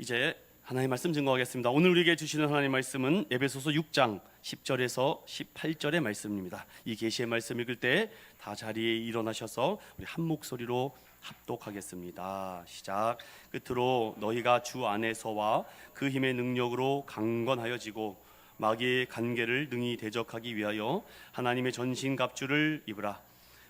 이제 하나님의 말씀 증거하겠습니다. 오늘 우리에게 주시는 하나님의 말씀은 에베소서 6장 10절에서 18절의 말씀입니다. 이 계시의 말씀 읽을 때 다 자리에 일어나셔서 우리 한 목소리로 합독하겠습니다. 시작. 끝으로 너희가 주 안에서와 그 힘의 능력으로 강건하여지고 마귀의 간계를 능히 대적하기 위하여 하나님의 전신갑주를 입으라.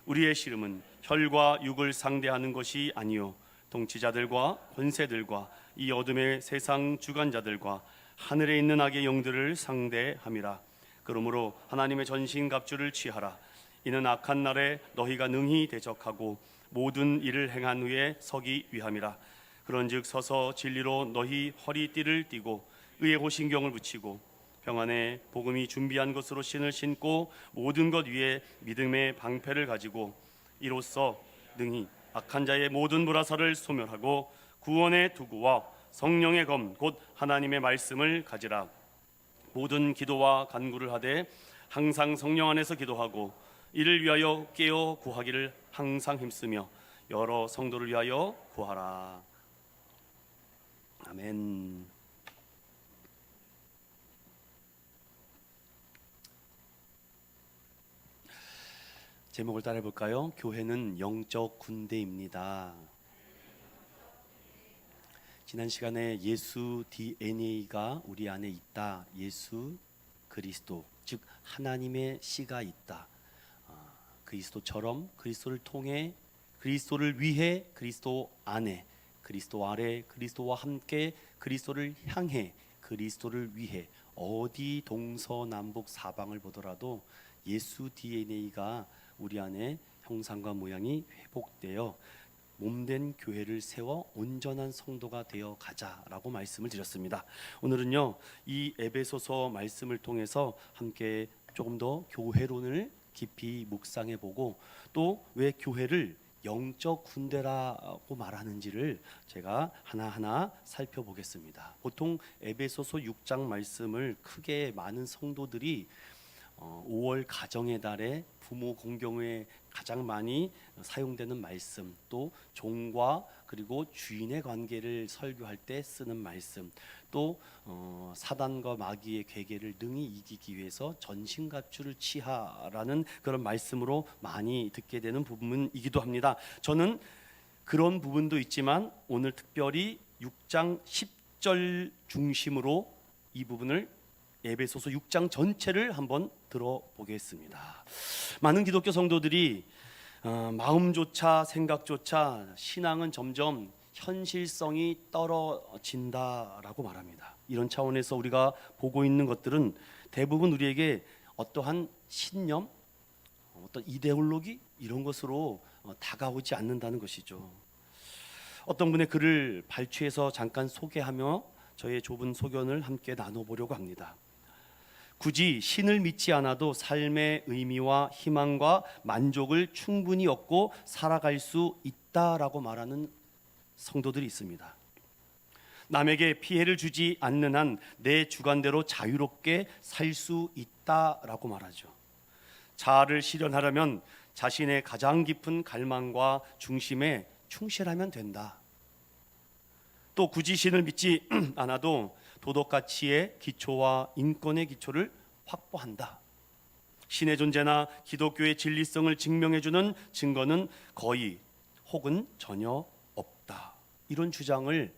우리의 씨름은 혈과 육을 상대하는 것이 아니요 통치자들과 권세들과 이 어둠의 세상 주관자들과 하늘에 있는 악의 영들을 상대함이라. 그러므로 하나님의 전신갑주를 취하라. 이는 악한 날에 너희가 능히 대적하고 모든 일을 행한 후에 서기 위함이라. 그런즉 서서 진리로 너희 허리띠를 띠고 의의 호신경을 붙이고 평안의 복음이 준비한 것으로 신을 신고 모든 것 위에 믿음의 방패를 가지고 이로써 능히 악한 자의 모든 불화살을 소멸하고 구원의 도구와 성령의 검 곧 하나님의 말씀을 가지라. 모든 기도와 간구를 하되 항상 성령 안에서 기도하고 이를 위하여 깨어 구하기를 항상 힘쓰며 여러 성도를 위하여 구하라. 아멘. 제목을 따라해 볼까요? 교회는 영적 군대입니다. 지난 시간에 예수 DNA가 우리 안에 있다. 예수 그리스도, 즉 하나님의 씨가 있다. 그리스도처럼 그리스도를 통해, 그리스도를 위해, 그리스도 안에, 그리스도 아래, 그리스도와 함께, 그리스도를 향해, 그리스도를 위해 어디 동서남북 사방을 보더라도 예수 DNA가 우리 안에 형상과 모양이 회복되어 몸된 교회를 세워 온전한 성도가 되어 가자라고 말씀을 드렸습니다. 오늘은요, 이 에베소서 말씀을 통해서 함께 조금 더 교회론을 깊이 묵상해 보고 또 왜 교회를 영적 군대라고 말하는지를 제가 하나하나 살펴보겠습니다. 보통 에베소서 6장 말씀을 크게 많은 성도들이 5월 가정의 달에 부모 공경에 가장 많이 사용되는 말씀, 또 종과 그리고 주인의 관계를 설교할 때 쓰는 말씀, 또 사단과 마귀의 괴계를 능히 이기기 위해서 전신갑주를 취하라는 그런 말씀으로 많이 듣게 되는 부분이기도 합니다. 저는 그런 부분도 있지만 오늘 특별히 6장 10절 중심으로 이 부분을 에베소서 6장 전체를 한번 들어보겠습니다. 많은 기독교 성도들이 마음조차 생각조차 신앙은 점점 현실성이 떨어진다라고 말합니다. 이런 차원에서 우리가 보고 있는 것들은 대부분 우리에게 어떠한 신념, 어떤 이데올로기 이런 것으로 다가오지 않는다는 것이죠. 어떤 분의 글을 발췌해서 잠깐 소개하며 저의 좁은 소견을 함께 나눠보려고 합니다. 굳이 신을 믿지 않아도 삶의 의미와 희망과 만족을 충분히 얻고 살아갈 수 있다라고 말하는 성도들이 있습니다. 남에게 피해를 주지 않는 한 내 주관대로 자유롭게 살 수 있다라고 말하죠. 자아를 실현하려면 자신의 가장 깊은 갈망과 중심에 충실하면 된다. 또 굳이 신을 믿지 않아도 도덕 가치의 기초와 인권의 기초를 확보한다. 신의 존재나 기독교의 진리성을 증명해주는 증거는 거의 혹은 전혀 없다. 이런 주장을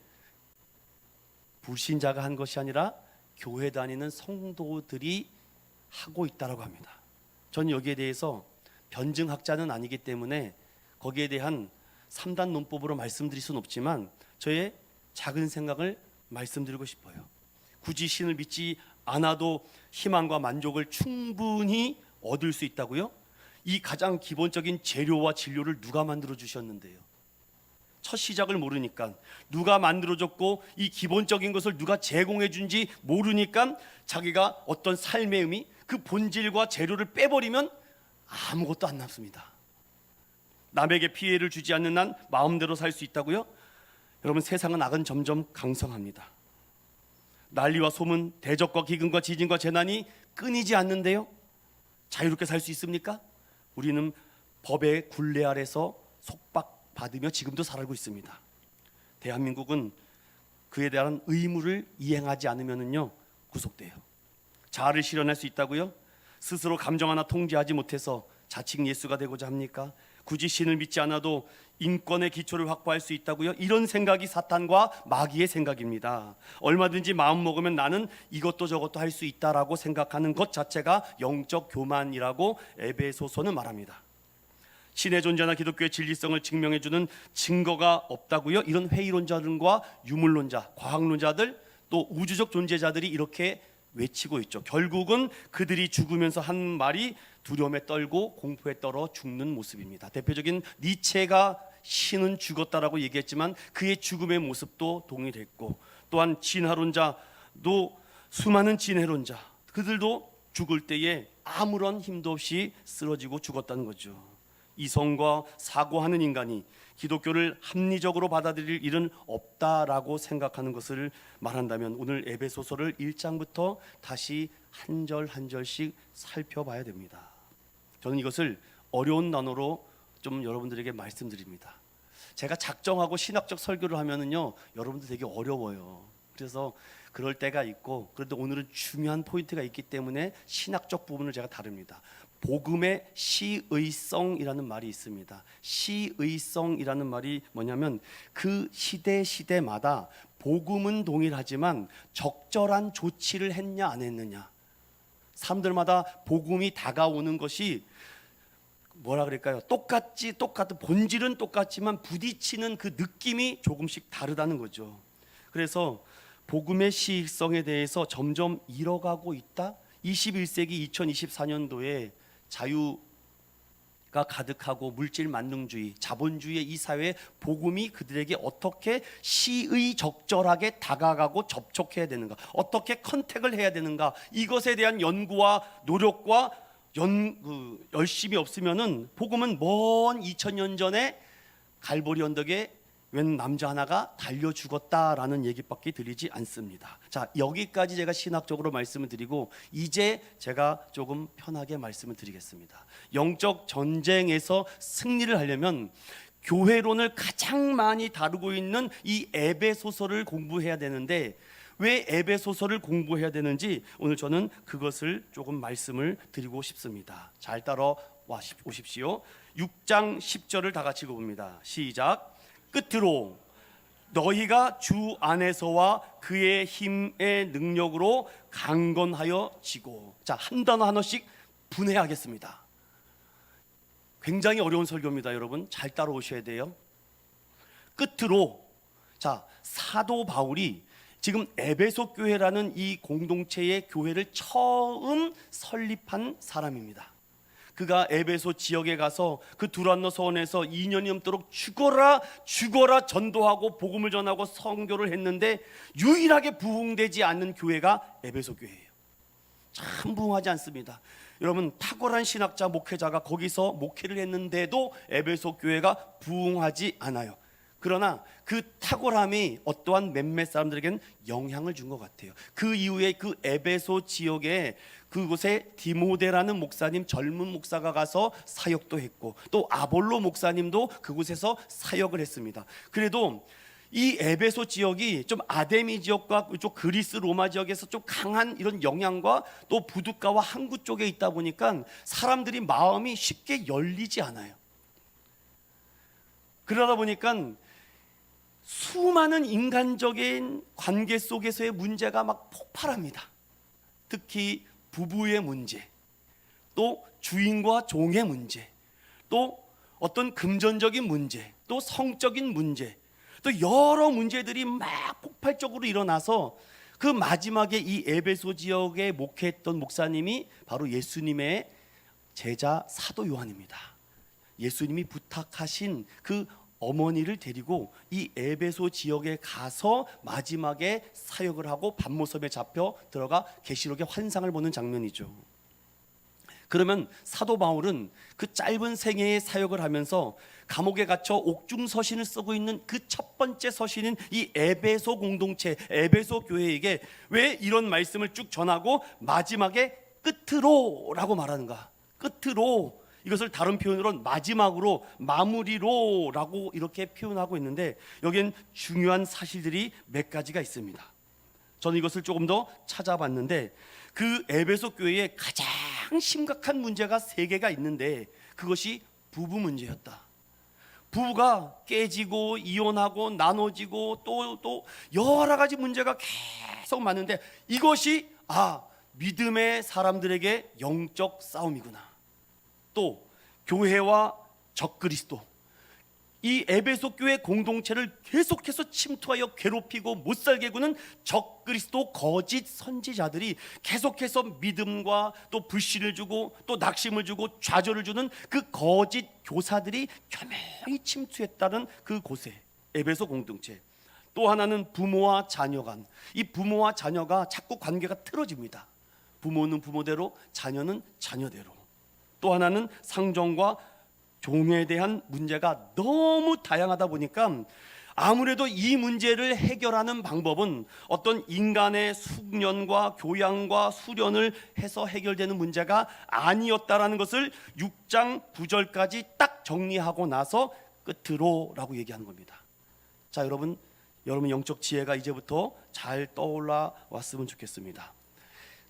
불신자가 한 것이 아니라 교회 다니는 성도들이 하고 있다고 합니다. 저는 여기에 대해서 변증학자는 아니기 때문에 거기에 대한 3단 논법으로 말씀드릴 수는 없지만 저의 작은 생각을 말씀드리고 싶어요. 굳이 신을 믿지 않아도 희망과 만족을 충분히 얻을 수 있다고요? 이 가장 기본적인 재료와 진료를 누가 만들어 주셨는데요? 첫 시작을 모르니까, 누가 만들어줬고 이 기본적인 것을 누가 제공해 준지 모르니까 자기가 어떤 삶의 의미, 그 본질과 재료를 빼버리면 아무것도 안 남습니다. 남에게 피해를 주지 않는 한 마음대로 살 수 있다고요? 여러분, 세상은 악은 점점 강성합니다. 난리와 소문, 대적과 기근과 지진과 재난이 끊이지 않는데요, 자유롭게 살 수 있습니까? 우리는 법의 굴레 아래서 속박받으며 지금도 살고 있습니다. 대한민국은 그에 대한 의무를 이행하지 않으면은요 구속돼요. 자아를 실현할 수 있다고요? 스스로 감정 하나 통제하지 못해서 자칭 예수가 되고자 합니까? 굳이 신을 믿지 않아도 인권의 기초를 확보할 수 있다고요? 이런 생각이 사탄과 마귀의 생각입니다. 얼마든지 마음 먹으면 나는 이것도 저것도 할 수 있다라고 생각하는 것 자체가 영적 교만이라고 에베소서는 말합니다. 신의 존재나 기독교의 진리성을 증명해주는 증거가 없다고요? 이런 회의론자들과 유물론자, 과학론자들, 또 우주적 존재자들이 이렇게 외치고 있죠. 결국은 그들이 죽으면서 한 말이 두려움에 떨고 공포에 떨어 죽는 모습입니다. 대표적인 니체가 신은 죽었다라고 얘기했지만 그의 죽음의 모습도 동일했고, 또한 진화론자도 수많은 진해론자, 그들도 죽을 때에 아무런 힘도 없이 쓰러지고 죽었다는 거죠. 이성과 사고하는 인간이 기독교를 합리적으로 받아들일 일은 없다라고 생각하는 것을 말한다면 오늘 에베소서를 1장부터 다시 한 절 한 절씩 살펴봐야 됩니다. 저는 이것을 어려운 단어로 좀 여러분들에게 말씀드립니다. 제가 작정하고 신학적 설교를 하면은요 여러분들 되게 어려워요. 그래서 그럴 때가 있고, 그런데 오늘은 중요한 포인트가 있기 때문에 신학적 부분을 제가 다룹니다. 복음의 시의성이라는 말이 있습니다. 시의성이라는 말이 뭐냐면 그 시대마다 복음은 동일하지만 적절한 조치를 했냐 안 했느냐, 사람들마다 복음이 다가오는 것이 뭐라 그럴까요? 똑같은 본질은 똑같지만 부딪히는 그 느낌이 조금씩 다르다는 거죠. 그래서 복음의 시의성에 대해서 점점 잃어가고 있다. 21세기 2024년도에 자유가 가득하고 물질 만능주의, 자본주의의 이 사회에 복음이 그들에게 어떻게 시의적절하게 다가가고 접촉해야 되는가, 어떻게 컨택을 해야 되는가, 이것에 대한 연구와 노력과 열심이 없으면은 복음은 먼 2000년 전에 갈보리 언덕에 웬 남자 하나가 달려 죽었다라는 얘기밖에 들리지 않습니다. 자, 여기까지 제가 신학적으로 말씀을 드리고 이제 제가 조금 편하게 말씀을 드리겠습니다. 영적 전쟁에서 승리를 하려면 교회론을 가장 많이 다루고 있는 이 에베소서를 공부해야 되는데, 왜 에베소서를 공부해야 되는지 오늘 저는 그것을 조금 말씀을 드리고 싶습니다. 잘 따라와 오십시오. 6장 10절을 다 같이 읽어봅니다. 시작. 끝으로 너희가 주 안에서와 그의 힘의 능력으로 강건하여 지고. 자, 한 단어 하나씩 분해하겠습니다. 굉장히 어려운 설교입니다. 여러분 잘 따라오셔야 돼요. 끝으로, 자, 사도 바울이 지금 에베소 교회라는 이 공동체의 교회를 처음 설립한 사람입니다. 그가 에베소 지역에 가서 그 두란노 서원에서 2년이 넘도록 죽어라 전도하고 복음을 전하고 선교를 했는데 유일하게 부흥되지 않는 교회가 에베소 교회예요. 참 부흥하지 않습니다. 여러분, 탁월한 신학자 목회자가 거기서 목회를 했는데도 에베소 교회가 부흥하지 않아요. 그러나 그 탁월함이 어떠한 몇몇 사람들에게는 영향을 준 것 같아요. 그 이후에 그 에베소 지역에 그곳에 디모데라는 목사님, 젊은 목사가 가서 사역도 했고, 또 아볼로 목사님도 그곳에서 사역을 했습니다. 그래도 이 에베소 지역이 좀 아데미 지역과 이쪽 그리스 로마 지역에서 좀 강한 이런 영향과 또 부둣가와 항구 쪽에 있다 보니까 사람들이 마음이 쉽게 열리지 않아요. 그러다 보니까 수많은 인간적인 관계 속에서의 문제가 막 폭발합니다. 특히 부부의 문제, 또 주인과 종의 문제, 또 어떤 금전적인 문제, 또 성적인 문제, 또 여러 문제들이 막 폭발적으로 일어나서 그 마지막에 이 에베소 지역에 목회했던 목사님이 바로 예수님의 제자 사도 요한입니다. 예수님이 부탁하신 그 어머니를 데리고 이 에베소 지역에 가서 마지막에 사역을 하고 밤모섬에 잡혀 들어가 계시록의 환상을 보는 장면이죠. 그러면 사도 바울은 그 짧은 생애의 사역을 하면서 감옥에 갇혀 옥중 서신을 쓰고 있는 그 첫 번째 서신인 이 에베소 공동체, 에베소 교회에게 왜 이런 말씀을 쭉 전하고 마지막에 끝으로라고 말하는가? 끝으로 이것을 다른 표현으로는 마지막으로, 마무리로라고 이렇게 표현하고 있는데, 여기엔 중요한 사실들이 몇 가지가 있습니다. 저는 이것을 조금 더 찾아봤는데, 그 에베소 교회에 가장 심각한 문제가 세 개가 있는데, 그것이 부부 문제였다. 부부가 깨지고 이혼하고 나눠지고 또 여러 가지 문제가 계속 많은데, 이것이 믿음의 사람들에게 영적 싸움이구나. 또 교회와 적그리스도, 이 에베소 교회 공동체를 계속해서 침투하여 괴롭히고 못살게 구는 적그리스도 거짓 선지자들이 계속해서 믿음과 또 불신을 주고 또 낙심을 주고 좌절을 주는 그 거짓 교사들이 교묘히 침투했다는 그곳에 에베소 공동체. 또 하나는 부모와 자녀 간, 이 부모와 자녀가 자꾸 관계가 틀어집니다. 부모는 부모대로, 자녀는 자녀대로. 또 하나는 상정과 종에 대한 문제가 너무 다양하다 보니까 아무래도 이 문제를 해결하는 방법은 어떤 인간의 숙련과 교양과 수련을 해서 해결되는 문제가 아니었다라는 것을 6장 9절까지 딱 정리하고 나서 끝으로라고 얘기하는 겁니다. 자, 여러분 영적 지혜가 이제부터 잘 떠올라 왔으면 좋겠습니다.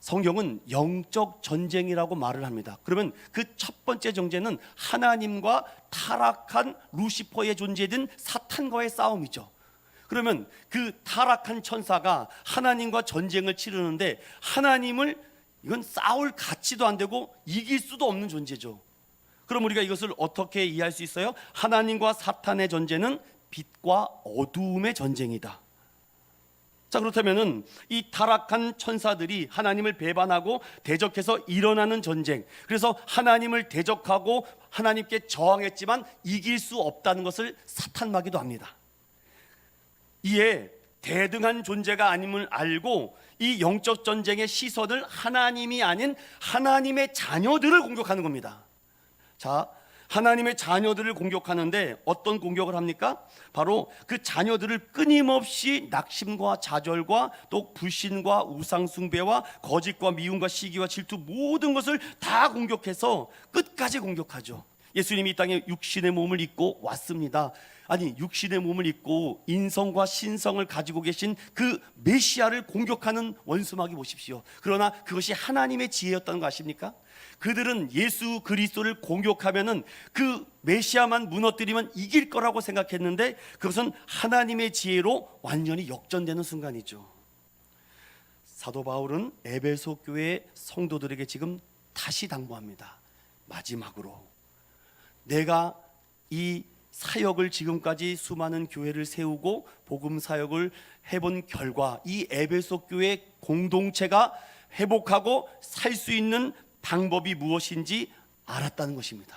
성경은 영적 전쟁이라고 말을 합니다. 그러면 그 첫 번째 전쟁은 하나님과 타락한 루시퍼의 존재된 사탄과의 싸움이죠. 그러면 그 타락한 천사가 하나님과 전쟁을 치르는데, 하나님을 이건 싸울 가치도 안 되고 이길 수도 없는 존재죠. 그럼 우리가 이것을 어떻게 이해할 수 있어요? 하나님과 사탄의 전쟁은 빛과 어두움의 전쟁이다. 자, 그렇다면은 이 타락한 천사들이 하나님을 배반하고 대적해서 일어나는 전쟁, 그래서 하나님을 대적하고 하나님께 저항했지만 이길 수 없다는 것을 사탄마귀도 합니다. 이에 대등한 존재가 아님을 알고 이 영적 전쟁의 시선을 하나님이 아닌 하나님의 자녀들을 공격하는 겁니다. 자, 하나님의 자녀들을 공격하는데 어떤 공격을 합니까? 바로 그 자녀들을 끊임없이 낙심과 좌절과 또 불신과 우상숭배와 거짓과 미움과 시기와 질투, 모든 것을 다 공격해서 끝까지 공격하죠. 예수님이 이 땅에 육신의 몸을 입고 왔습니다. 아니, 육신의 몸을 입고 인성과 신성을 가지고 계신 그 메시아를 공격하는 원수마귀 보십시오. 그러나 그것이 하나님의 지혜였다는 거 아십니까? 그들은 예수 그리스도를 공격하면은 그 메시아만 무너뜨리면 이길 거라고 생각했는데, 그것은 하나님의 지혜로 완전히 역전되는 순간이죠. 사도 바울은 에베소 교회 성도들에게 지금 다시 당부합니다. 마지막으로 내가 이 사역을 지금까지 수많은 교회를 세우고 복음 사역을 해본 결과 이 에베소 교회 공동체가 회복하고 살 수 있는 방법이 무엇인지 알았다는 것입니다.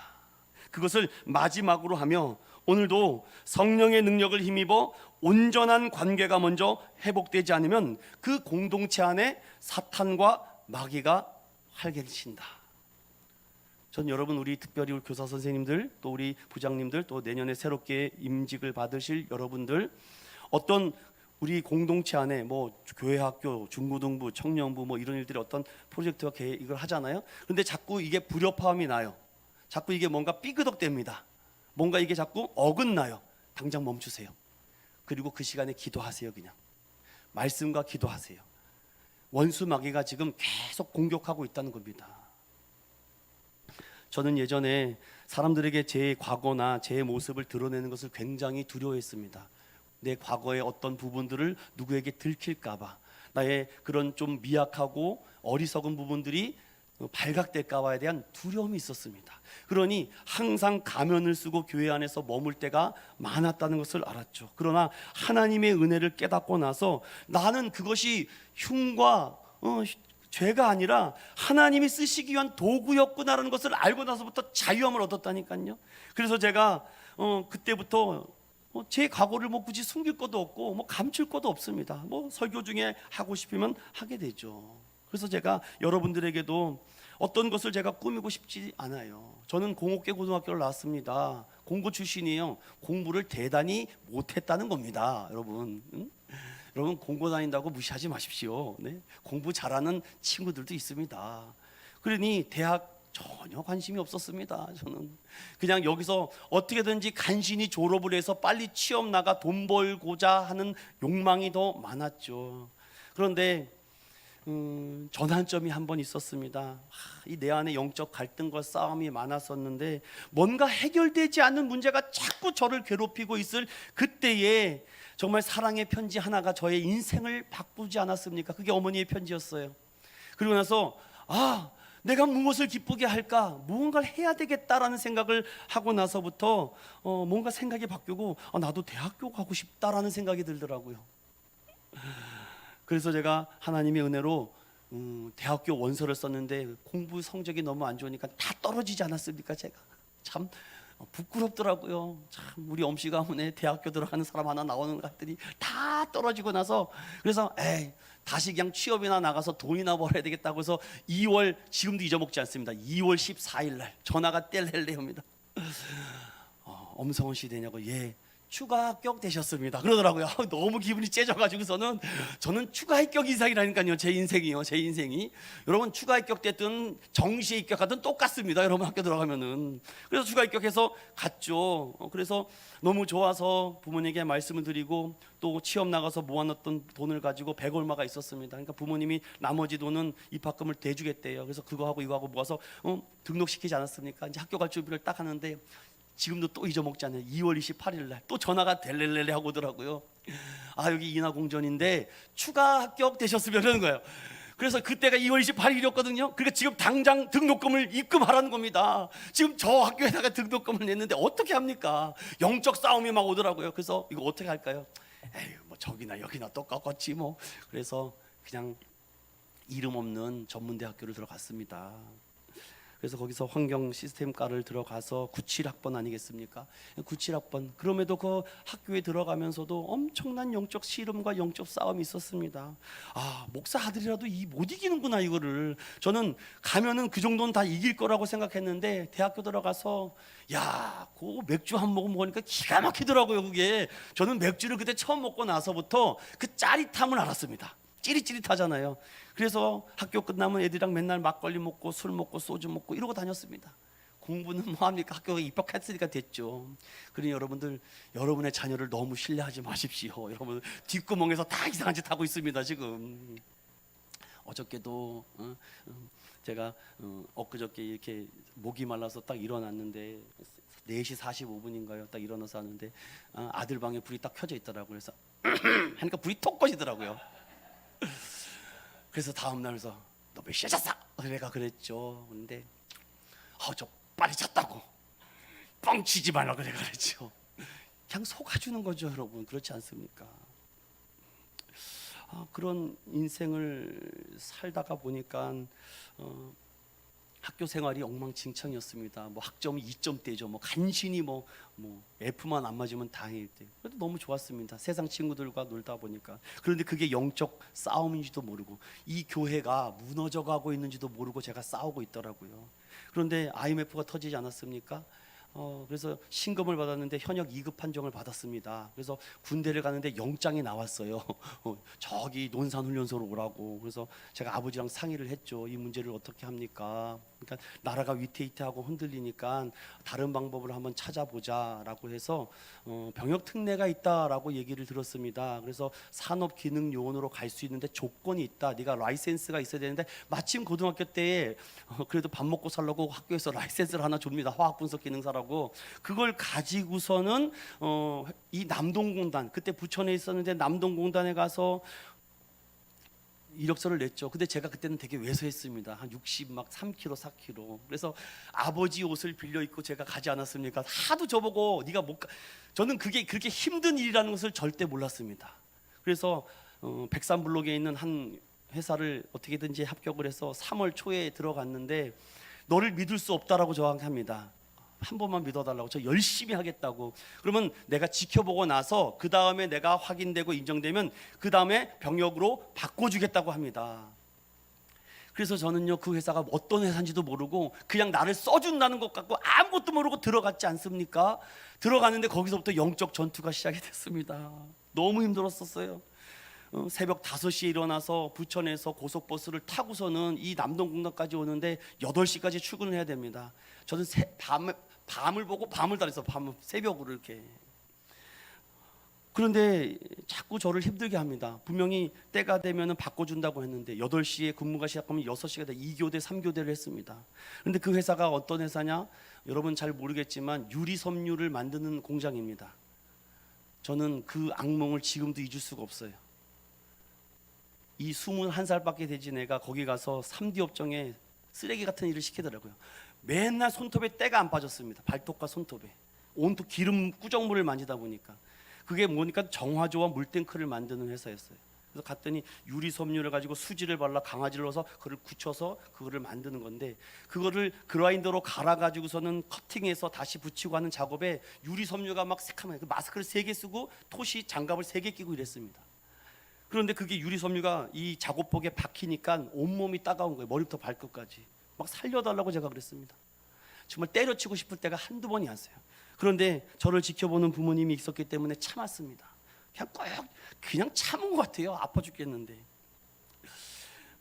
그것을 마지막으로 하며 오늘도 성령의 능력을 힘입어 온전한 관계가 먼저 회복되지 않으면 그 공동체 안에 사탄과 마귀가 활개친다. 전 여러분, 우리 특별히 우리 교사 선생님들, 또 우리 부장님들, 또 내년에 새롭게 임직을 받으실 여러분들, 어떤 우리 공동체 안에 뭐 교회, 학교, 중고등부, 청년부 뭐 이런 일들이 어떤 프로젝트와 계획을 하잖아요. 그런데 자꾸 이게 불협화음이 나요. 자꾸 이게 뭔가 삐그덕댑니다. 뭔가 이게 자꾸 어긋나요. 당장 멈추세요. 그리고 그 시간에 기도하세요. 그냥 말씀과 기도하세요. 원수 마귀가 지금 계속 공격하고 있다는 겁니다. 저는 예전에 사람들에게 제 과거나 제 모습을 드러내는 것을 굉장히 두려워했습니다. 내 과거의 어떤 부분들을 누구에게 들킬까 봐, 나의 그런 좀 미약하고 어리석은 부분들이 발각될까 봐에 대한 두려움이 있었습니다. 그러니 항상 가면을 쓰고 교회 안에서 머물 때가 많았다는 것을 알았죠. 그러나 하나님의 은혜를 깨닫고 나서 나는 그것이 흉과 죄가 아니라 하나님이 쓰시기 위한 도구였구나라는 것을 알고 나서부터 자유함을 얻었다니까요. 그래서 제가 그때부터 제 과거를 뭐 굳이 숨길 것도 없고 뭐 감출 것도 없습니다. 뭐 설교 중에 하고 싶으면 하게 되죠. 그래서 제가 여러분들에게도 어떤 것을 제가 꾸미고 싶지 않아요. 저는 공업계 고등학교를 나왔습니다. 공고 출신이에요. 공부를 대단히 못했다는 겁니다, 여러분. 응? 여러분, 공고 다닌다고 무시하지 마십시오. 네? 공부 잘하는 친구들도 있습니다. 그러니 대학 전혀 관심이 없었습니다. 저는 그냥 여기서 어떻게든지 간신히 졸업을 해서 빨리 취업 나가 돈 벌고자 하는 욕망이 더 많았죠. 그런데 전환점이 한 번 있었습니다. 이 내 안에 영적 갈등과 싸움이 많았었는데 뭔가 해결되지 않는 문제가 자꾸 저를 괴롭히고 있을 그때에 정말 사랑의 편지 하나가 저의 인생을 바꾸지 않았습니까? 그게 어머니의 편지였어요. 그리고 나서 내가 무엇을 기쁘게 할까? 무언가를 해야 되겠다라는 생각을 하고 나서부터 뭔가 생각이 바뀌고 나도 대학교 가고 싶다라는 생각이 들더라고요. 그래서 제가 하나님의 은혜로 대학교 원서를 썼는데 공부 성적이 너무 안 좋으니까 다 떨어지지 않았습니까? 제가 참 부끄럽더라고요. 참 우리 엄씨 가문에 대학교 들어가는 사람 하나 나오는 것 같더니 다 떨어지고 나서 그래서 다시 그냥 취업이나 나가서 돈이나 벌어야 되겠다고 해서 2월 지금도 잊어먹지 않습니다. 2월 14일 날 전화가 뗄렐레옵니다. 엄성원 씨 되냐고. 예, 추가 합격 되셨습니다 그러더라고요. 너무 기분이 째져가지고서는 저는 추가 합격 이상이라니까요. 제 인생이 여러분 추가 합격됐든 정시에 입격하든 똑같습니다. 여러분 학교 들어가면은. 그래서 추가 합격해서 갔죠. 그래서 너무 좋아서 부모님에게 말씀을 드리고 또 취업 나가서 모아놨던 돈을 가지고 100 얼마가 있었습니다. 그러니까 부모님이 나머지 돈은 입학금을 대주겠대요. 그래서 그거하고 이거하고 모아서 등록시키지 않았습니까? 이제 학교 갈 준비를 딱 하는데 지금도 또 잊어먹지 않아요. 2월 28일 날 또 전화가 델렐렐레 하고 오더라고요. 여기 인하공전인데 추가 합격 되셨으면 그러는 거예요. 그래서 그때가 2월 28일이었거든요. 그러니까 지금 당장 등록금을 입금하라는 겁니다. 지금 저 학교에다가 등록금을 냈는데 어떻게 합니까? 영적 싸움이 막 오더라고요. 그래서 이거 어떻게 할까요? 뭐 저기나 여기나 똑같지 뭐. 그래서 그냥 이름 없는 전문대학교를 들어갔습니다. 그래서 거기서 환경 시스템과를 들어가서 97학번 아니겠습니까? 97학번. 그럼에도 그 학교에 들어가면서도 엄청난 영적 씨름과 영적 싸움이 있었습니다. 목사 아들이라도 못 이기는구나 이거를. 저는 가면은 그 정도는 다 이길 거라고 생각했는데 대학교 들어가서 그 맥주 한 모금 먹으니까 기가 막히더라고요. 그게 저는 맥주를 그때 처음 먹고 나서부터 그 짜릿함을 알았습니다. 찌릿찌릿하잖아요. 그래서 학교 끝나면 애들이랑 맨날 막걸리 먹고 술 먹고 소주 먹고 이러고 다녔습니다. 공부는 뭐합니까? 학교에 입학했으니까 됐죠. 그러니 여러분들 여러분의 자녀를 너무 신뢰하지 마십시오. 여러분 뒷구멍에서 다 이상한 짓 하고 있습니다 지금. 어저께도 제가 엊그저께 이렇게 목이 말라서 딱 일어났는데 4시 45분인가요? 딱 일어나서 하는데 아들 방에 불이 딱 켜져 있더라고요. 그래서 하니까 불이 톡 꺼지더라고요. 그래서 다음날 그래서 너 몇 시에 잤어? 내가 그랬죠. 근데 저 빨리 잤다고 뻥치지 말라고 내가 그랬죠. 그냥 속아주는 거죠 여러분. 그렇지 않습니까? 그런 인생을 살다가 보니까 학교 생활이 엉망진창이었습니다. 뭐 학점이 2점대죠. 뭐 간신히 뭐 F만 안 맞으면 다행일때. 그래도 너무 좋았습니다. 세상 친구들과 놀다 보니까. 그런데 그게 영적 싸움인지도 모르고 이 교회가 무너져가고 있는지도 모르고 제가 싸우고 있더라고요. 그런데 IMF가 터지지 않았습니까? 그래서 신검을 받았는데 현역 2급 판정을 받았습니다. 그래서 군대를 가는데 영장이 나왔어요. 저기 논산훈련소로 오라고. 그래서 제가 아버지랑 상의를 했죠. 이 문제를 어떻게 합니까? 그러니까 나라가 위태위태하고 흔들리니까 다른 방법을 한번 찾아보자라고 해서 병역 특례가 있다라고 얘기를 들었습니다. 그래서 산업기능요원으로 갈 수 있는데 조건이 있다. 네가 라이센스가 있어야 되는데 마침 고등학교 때에 그래도 밥 먹고 살려고 학교에서 라이센스를 하나 줍니다. 화학분석기능사라고. 그걸 가지고서는 이 남동공단, 그때 부천에 있었는데 남동공단에 가서 이력서를 냈죠. 근데 제가 그때는 되게 왜소했습니다. 한 63kg, 4kg. 그래서 아버지 옷을 빌려 입고 제가 가지 않았습니까? 하도 저보고 네가 못 가. 저는 그게 그렇게 힘든 일이라는 것을 절대 몰랐습니다. 그래서 백산블록에 있는 한 회사를 어떻게든지 합격을 해서 3월 초에 들어갔는데 너를 믿을 수 없다라고 저한테 합니다. 한 번만 믿어달라고. 저 열심히 하겠다고. 그러면 내가 지켜보고 나서 그 다음에 내가 확인되고 인정되면 그 다음에 병역으로 바꿔주겠다고 합니다. 그래서 저는요 그 회사가 어떤 회사인지도 모르고 그냥 나를 써준다는 것 같고 아무것도 모르고 들어갔지 않습니까? 들어갔는데 거기서부터 영적 전투가 시작이 됐습니다. 너무 힘들었었어요. 새벽 5시에 일어나서 부천에서 고속버스를 타고서는 이 남동공단까지 오는데 8시까지 출근을 해야 됩니다. 저는 밤을 보고 밤을 달해서 새벽으로 이렇게. 그런데 자꾸 저를 힘들게 합니다. 분명히 때가 되면 바꿔준다고 했는데 8시에 근무가 시작하면 6시가 돼 2교대 3교대를 했습니다. 그런데 그 회사가 어떤 회사냐? 여러분 잘 모르겠지만 유리섬유를 만드는 공장입니다. 저는 그 악몽을 지금도 잊을 수가 없어요. 이 21살밖에 되지 애가 거기 가서 3D 업종에 쓰레기 같은 일을 시키더라고요. 맨날 손톱에 때가 안 빠졌습니다. 발톱과 손톱에 온통 기름 꾸정물을 만지다 보니까. 그게 뭐니까 정화조와 물탱크를 만드는 회사였어요. 그래서 갔더니 유리섬유를 가지고 수지를 발라 강아지를 넣어서 그걸 굳혀서 그거를 만드는 건데, 그거를 그라인더로 갈아가지고서는 커팅해서 다시 붙이고 하는 작업에 유리섬유가 막 새카매요. 그 마스크를 3개 쓰고 토시 장갑을 3개 끼고 이랬습니다. 그런데 그게 유리섬유가 이 작업복에 박히니까 온몸이 따가운 거예요. 머리부터 발끝까지. 막 살려달라고 제가 그랬습니다. 정말 때려치고 싶을 때가 한두 번이 아니었어요. 그런데 저를 지켜보는 부모님이 있었기 때문에 참았습니다. 그냥 참은 것 같아요. 아파 죽겠는데.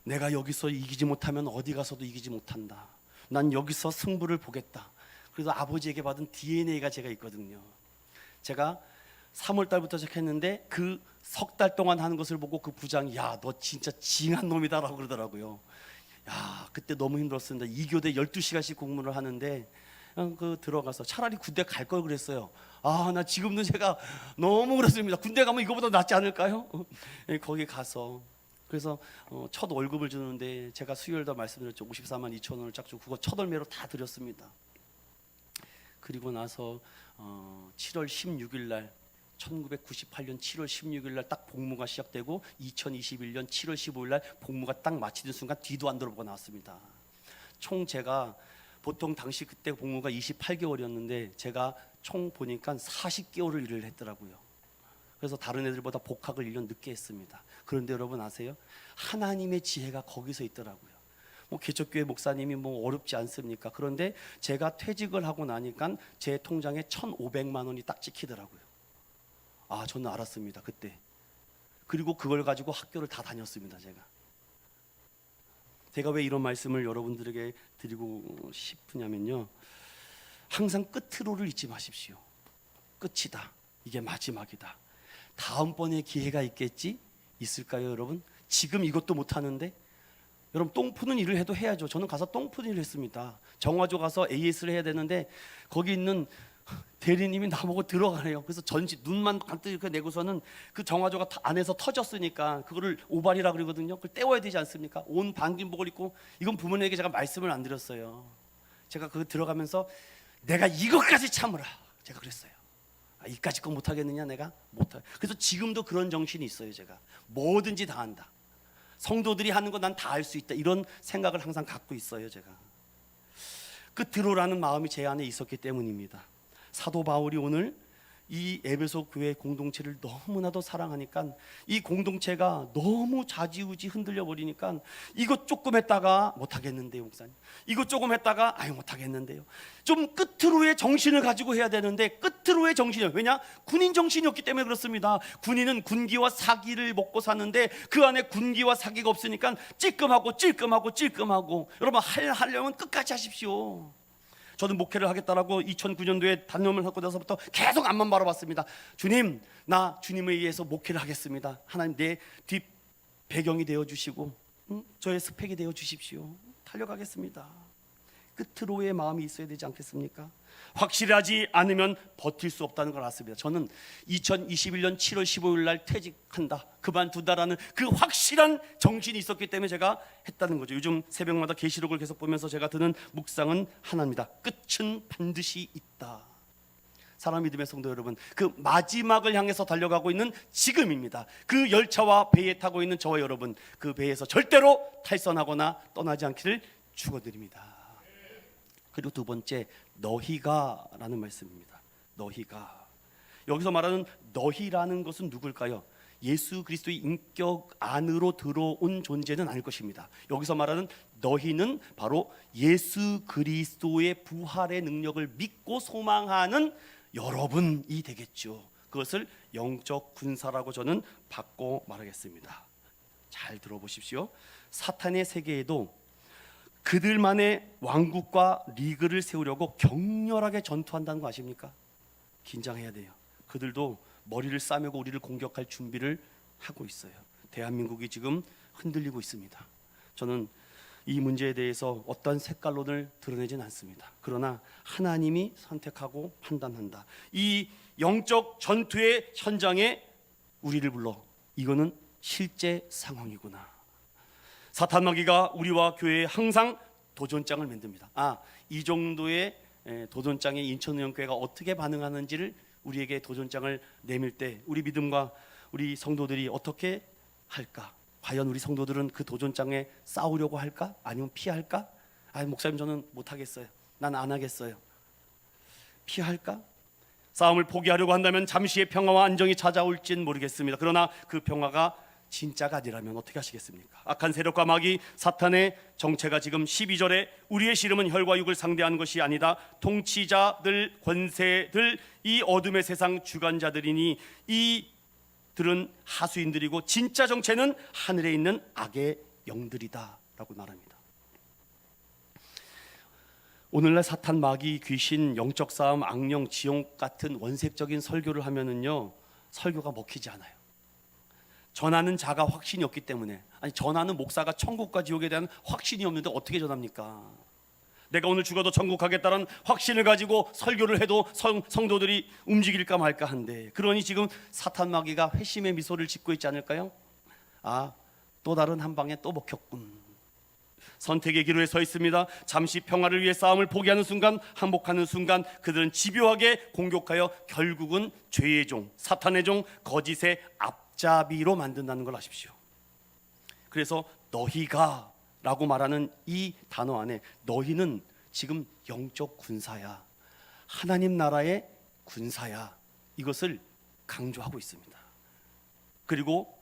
내가 여기서 이기지 못하면 어디 가서도 이기지 못한다. 난 여기서 승부를 보겠다. 그래서 아버지에게 받은 DNA가 제가 있거든요. 제가 3월 달부터 시작했는데 그 석 달 동안 하는 것을 보고 그 부장이 야, 너 진짜 징한 놈이다라고 그러더라고요. 야, 그때 너무 힘들었습니다. 2교대 12시간씩 공부를 하는데 그 들어가서 차라리 군대 갈 걸 그랬어요. 아, 나 지금도 제가 너무 그렇습니다. 군대 가면 이거보다 낫지 않을까요? 거기 가서 그래서 첫 월급을 주는데 제가 수요일도 말씀드렸죠. 54만 2천 원을 짝 주고 그거 첫 월매로 다 드렸습니다. 그리고 나서 7월 16일 날 1998년 7월 16일 날 딱 복무가 시작되고 2021년 7월 15일 날 복무가 딱 마치는 순간 뒤도 안 돌아보고 나왔습니다. 총 제가 보통 당시 그때 복무가 28개월이었는데 제가 총 보니까 40개월을 일을 했더라고요. 그래서 다른 애들보다 복학을 1년 늦게 했습니다. 그런데 여러분 아세요? 하나님의 지혜가 거기서 있더라고요. 개척교회 목사님이 어렵지 않습니까? 그런데 제가 퇴직을 하고 나니까 제 통장에 1,500만 원이 딱 찍히더라고요. 아, 저는 알았습니다 그때. 그리고 그걸 가지고 학교를 다 다녔습니다. 제가 왜 이런 말씀을 여러분들에게 드리고 싶으냐면요, 항상 끝으로를 잊지 마십시오. 끝이다, 이게 마지막이다, 다음번에 기회가 있겠지? 있을까요 여러분? 지금 이것도 못하는데 여러분 똥 푸는 일을 해도 해야죠. 저는 가서 똥 푸는 일을 했습니다. 정화조 가서 AS를 해야 되는데 거기 있는 대리님이 나보고 들어가래요. 그래서 전시 눈만 간뜩 이렇게 내고서는 그 정화조가 안에서 터졌으니까 그거를 오발이라 그러거든요. 그걸 떼워야 되지 않습니까? 온 방진복을 입고. 이건 부모님에게 제가 말씀을 안 드렸어요. 제가 그거 들어가면서 내가 이것까지 참으라 제가 그랬어요. 이까짓 거 못하겠느냐, 내가 못하. 그래서 지금도 그런 정신이 있어요. 제가 뭐든지 다 한다, 성도들이 하는 거 난 다 할 수 있다, 이런 생각을 항상 갖고 있어요. 제가 끝으로라는 마음이 제 안에 있었기 때문입니다. 사도 바울이 오늘 이 에베소 교회 공동체를 너무나도 사랑하니까 이 공동체가 너무 좌지우지 흔들려 버리니까 이것 조금 했다가 못하겠는데요 목사님, 이것 조금 했다가 아유 못하겠는데요, 좀 끝으로의 정신을 가지고 해야 되는데 끝으로의 정신이요. 왜냐? 군인 정신이었기 때문에 그렇습니다. 군인은 군기와 사기를 먹고 사는데 그 안에 군기와 사기가 없으니까 찔끔하고 여러분 하려면 끝까지 하십시오. 저는 목회를 하겠다라고 2009년도에 단념을 하고 나서부터 계속 앞만 바라봤습니다. 주님, 나 주님에 의해서 목회를 하겠습니다. 하나님 내 뒷 배경이 되어주시고 저의 스펙이 되어주십시오. 달려가겠습니다. 끝으로의 마음이 있어야 되지 않겠습니까? 확실하지 않으면 버틸 수 없다는 걸 알았습니다. 저는 2021년 7월 15일 날 퇴직한다, 그만둔다라는 그 확실한 정신이 있었기 때문에 제가 했다는 거죠. 요즘 새벽마다 계시록을 계속 보면서 제가 드는 묵상은 하나입니다. 끝은 반드시 있다. 사랑 믿음의 성도 여러분, 그 마지막을 향해서 달려가고 있는 지금입니다. 그 열차와 배에 타고 있는 저와 여러분, 그 배에서 절대로 탈선하거나 떠나지 않기를 축원드립니다. 그리고 두 번째, 너희가라는 말씀입니다. 너희가. 여기서 말하는 너희라는 것은 누굴까요? 예수 그리스도의 인격 안으로 들어온 존재는 아닐 것입니다. 여기서 말하는 너희는 바로 예수 그리스도의 부활의 능력을 믿고 소망하는 여러분이 되겠죠. 그것을 영적 군사라고 저는 바꿔 말하겠습니다. 잘 들어보십시오. 사탄의 세계에도 그들만의 왕국과 리그를 세우려고 격렬하게 전투한다는 거 아십니까? 긴장해야 돼요. 그들도 머리를 싸매고 우리를 공격할 준비를 하고 있어요. 대한민국이 지금 흔들리고 있습니다. 저는 이 문제에 대해서 어떤 색깔론을 드러내진 않습니다. 그러나 하나님이 선택하고 판단한다. 이 영적 전투의 현장에 우리를 불러 이거는 실제 상황이구나. 사탄 마귀가 우리와 교회에 항상 도전장을 만듭니다. 이 정도의 도전장에 인천의원교회가 어떻게 반응하는지를 우리에게 도전장을 내밀 때 우리 믿음과 우리 성도들이 어떻게 할까? 과연 우리 성도들은 그 도전장에 싸우려고 할까? 아니면 피할까? 목사님 저는 못하겠어요. 난 안 하겠어요. 피할까? 싸움을 포기하려고 한다면 잠시의 평화와 안정이 찾아올진 모르겠습니다. 그러나 그 평화가 진짜가 아니라면 어떻게 하시겠습니까? 악한 세력과 마귀 사탄의 정체가 지금 12절에 우리의 씨름은 혈과 육을 상대하는 것이 아니다. 통치자들, 권세들, 이 어둠의 세상 주관자들이니 이들은 하수인들이고 진짜 정체는 하늘에 있는 악의 영들이다 라고 말합니다. 오늘날 사탄, 마귀, 귀신, 영적 싸움, 악령, 지옥 같은 원색적인 설교를 하면은요 설교가 먹히지 않아요. 전하는 자가 확신이 없기 때문에. 전하는 목사가 천국과 지옥에 대한 확신이 없는데 어떻게 전합니까? 내가 오늘 죽어도 천국 가겠다는 확신을 가지고 설교를 해도 성도들이 움직일까 말까 한데, 그러니 지금 사탄 마귀가 회심의 미소를 짓고 있지 않을까요? 또 다른 한 방에 또 먹혔군. 선택의 기로에 서 있습니다. 잠시 평화를 위해 싸움을 포기하는 순간, 항복하는 순간 그들은 집요하게 공격하여 결국은 죄의 종, 사탄의 종, 거짓의 앞잡이로 만든다는 걸 아십시오. 그래서 너희가 라고 말하는 이 단어 안에 너희는 지금 영적 군사야, 하나님 나라의 군사야, 이것을 강조하고 있습니다. 그리고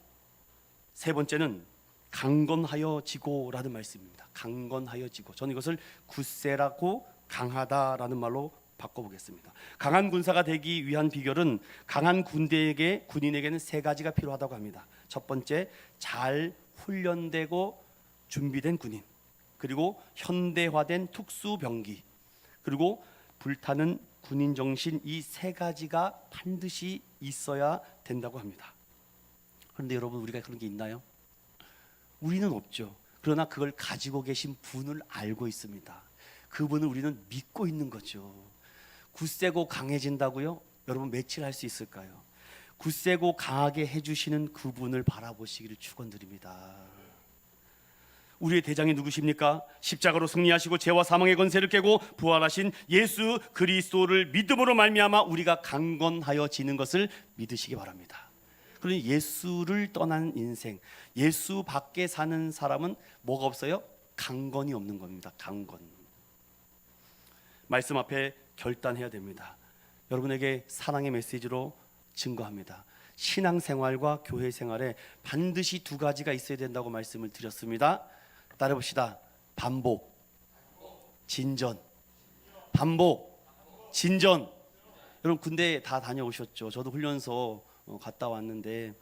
세 번째는 강건하여 지고라는 말씀입니다. 강건하여 지고. 저는 이것을 굳세라고 강하다라는 말로 바꿔보겠습니다. 강한 군사가 되기 위한 비결은 강한 군인에게는 세 가지가 필요하다고 합니다. 첫 번째, 잘 훈련되고 준비된 군인, 그리고 현대화된 특수병기, 그리고 불타는 군인 정신, 이 세 가지가 반드시 있어야 된다고 합니다. 그런데 여러분, 우리가 그런 게 있나요? 우리는 없죠. 그러나 그걸 가지고 계신 분을 알고 있습니다. 그분을 우리는 믿고 있는 거죠. 굳세고 강해진다고요? 여러분 며칠 할 수 있을까요? 굳세고 강하게 해주시는 그분을 바라보시기를 축원드립니다. 우리의 대장이 누구십니까? 십자가로 승리하시고 죄와 사망의 권세를 깨고 부활하신 예수 그리스도를 믿음으로 말미암아 우리가 강건하여지는 것을 믿으시기 바랍니다. 그러니 예수를 떠난 인생, 예수 밖에 사는 사람은 뭐가 없어요? 강건이 없는 겁니다. 강건. 말씀 앞에 결단해야 됩니다. 여러분에게 사랑의 메시지로 증거합니다. 신앙생활과 교회 생활에 반드시 두 가지가 있어야 된다고 말씀을 드렸습니다. 따라해봅시다. 반복, 진전. 반복, 진전. 여러분 군대 다 다녀오셨죠? 저도 훈련소 갔다 왔는데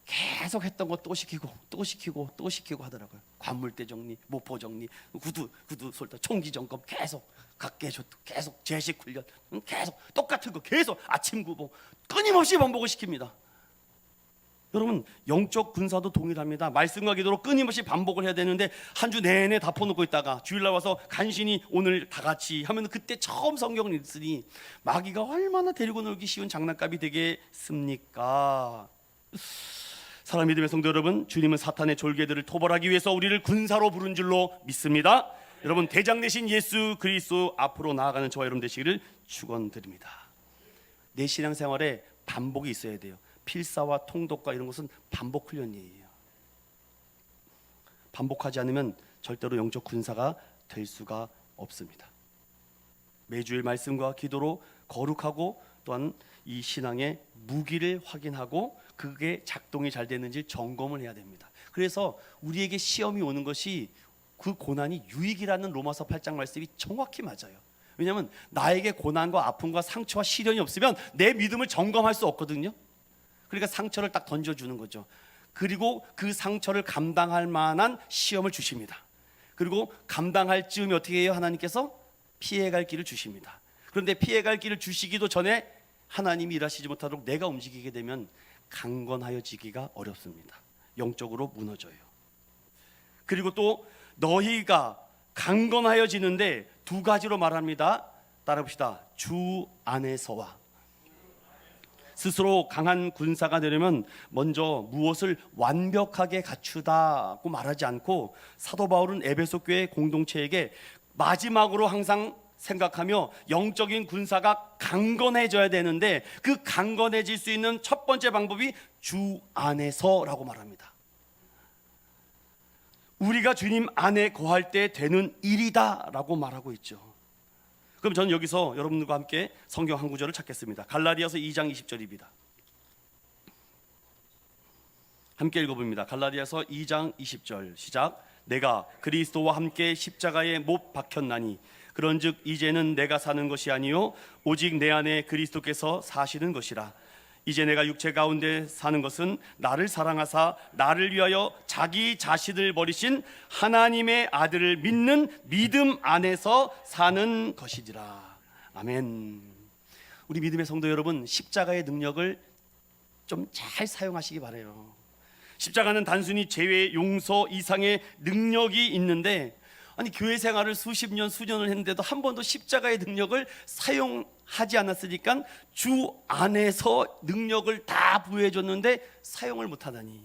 계속 했던 거 또 시키고 또 시키고 또 시키고 하더라고요. 관물대 정리, 모포 정리, 구두 솔다, 총기 점검 계속, 각개조도 계속, 제식 훈련 계속 똑같은 거 계속, 아침 구보 끊임없이 반복을 시킵니다. 여러분 영적 군사도 동일합니다. 말씀과 기도로 끊임없이 반복을 해야 되는데 한 주 내내 다 퍼놓고 있다가 주일날 와서 간신히 오늘 다 같이 하면 그때 처음 성경을 읽으니 마귀가 얼마나 데리고 놀기 쉬운 장난감이 되겠습니까? 사랑 믿음의 성도 여러분, 주님은 사탄의 졸개들을 토벌하기 위해서 우리를 군사로 부른 줄로 믿습니다. 여러분 대장 되신 예수 그리스도 앞으로 나아가는 저와 여러분 되시기를 축원드립니다. 내 신앙생활에 반복이 있어야 돼요. 필사와 통독과 이런 것은 반복 훈련이에요. 반복하지 않으면 절대로 영적 군사가 될 수가 없습니다. 매주일 말씀과 기도로 거룩하고 또한 이 신앙의 무기를 확인하고 그게 작동이 잘 되는지 점검을 해야 됩니다. 그래서 우리에게 시험이 오는 것이 그 고난이 유익이라는 로마서 8장 말씀이 정확히 맞아요. 왜냐하면 나에게 고난과 아픔과 상처와 시련이 없으면 내 믿음을 점검할 수 없거든요. 그러니까 상처를 딱 던져주는 거죠. 그리고 그 상처를 감당할 만한 시험을 주십니다. 그리고 감당할 즈음에 어떻게 해요? 하나님께서 피해갈 길을 주십니다. 그런데 피해갈 길을 주시기도 전에 하나님이 일하시지 못하도록 내가 움직이게 되면 강건하여지기가 어렵습니다. 영적으로 무너져요. 그리고 또 너희가 강건하여지는데 두 가지로 말합니다. 따라 봅시다. 주 안에서와. 스스로 강한 군사가 되려면 먼저 무엇을 완벽하게 갖추다고 말하지 않고, 사도 바울은 에베소 교회 공동체에게 마지막으로 항상 생각하며 영적인 군사가 강건해져야 되는데, 그 강건해질 수 있는 첫 번째 방법이 주 안에서라고 말합니다. 우리가 주님 안에 거할 때 되는 일이다라고 말하고 있죠. 그럼 저는 여기서 여러분들과 함께 성경 한 구절을 찾겠습니다. 갈라디아서 2장 20절입니다. 함께 읽어봅니다. 갈라디아서 2장 20절 시작. 내가 그리스도와 함께 십자가에 못 박혔나니 그런즉 이제는 내가 사는 것이 아니요 오직 내 안에 그리스도께서 사시는 것이라. 이제 내가 육체 가운데 사는 것은 나를 사랑하사 나를 위하여 자기 자신을 버리신 하나님의 아들을 믿는 믿음 안에서 사는 것이지라. 아멘. 우리 믿음의 성도 여러분, 십자가의 능력을 좀 잘 사용하시기 바라요. 십자가는 단순히 죄의 용서 이상의 능력이 있는데, 아니 교회 생활을 수십 년 수년을 했는데도 한 번도 십자가의 능력을 사용하지 않았으니까 주 안에서 능력을 다 부여해 줬는데 사용을 못하다니.